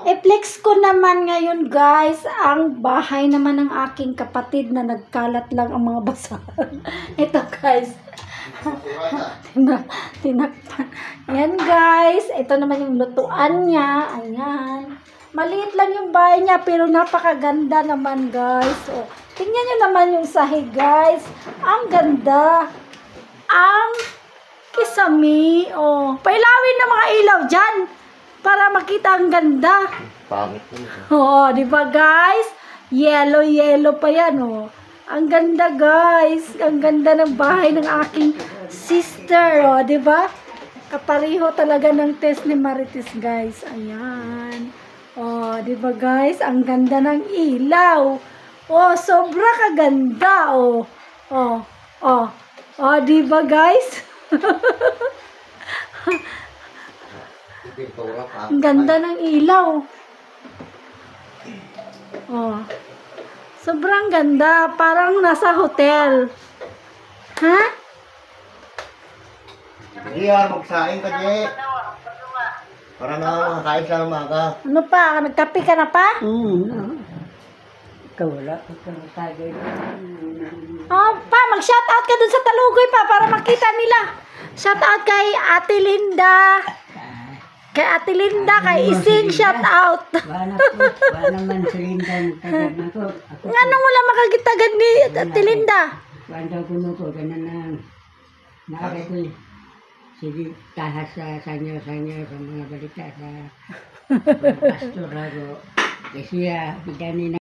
i-flex ko naman ngayon guys ang bahay naman ng aking kapatid na nagkalat lang ang mga basahan. Ito guys. Tinakpan. Yan guys. Ito naman yung lutuan niya. Ayan. Maliit lang yung bahay niya pero napakaganda naman guys. Oh, tingnan nyo naman yung sahig guys. Ang ganda. Ang kisame. Oh, pailawin na mga ilaw dyan para makita ang ganda. Pangit mo. Oo, di ba guys? Yellow pa yan, oh. Ang ganda guys. Ang ganda ng bahay ng aking sister, oh, di ba? Kapareho talaga ng test ni Marites guys. Ayan. Oh, di ba guys? Ang ganda ng ilaw. Oh, sobra kaganda, oh. Oh, di ba guys? Ang ganda ng ilaw. Oh. Sobrang ganda. Parang nasa hotel. Ha? Iya, magsaing ka, Je. Para na makain sa umaga. Ano pa? Nagkape ka na pa? Ikaw wala. Oh, pa, mag-shoutout ka dun sa Talugoy pa para makita nila. Shoutout kay Ate Linda. Kay Ate Linda, kay Ising, shoutout. Wala naman sa Linda. Nga nung wala makagitagan ni Ate Linda. Wala ko ko, ganun na. Nakakay ko eh. Sige, tahas sa sanyo-sanyo sa mga balita sa pastor ako. Kasi bigyan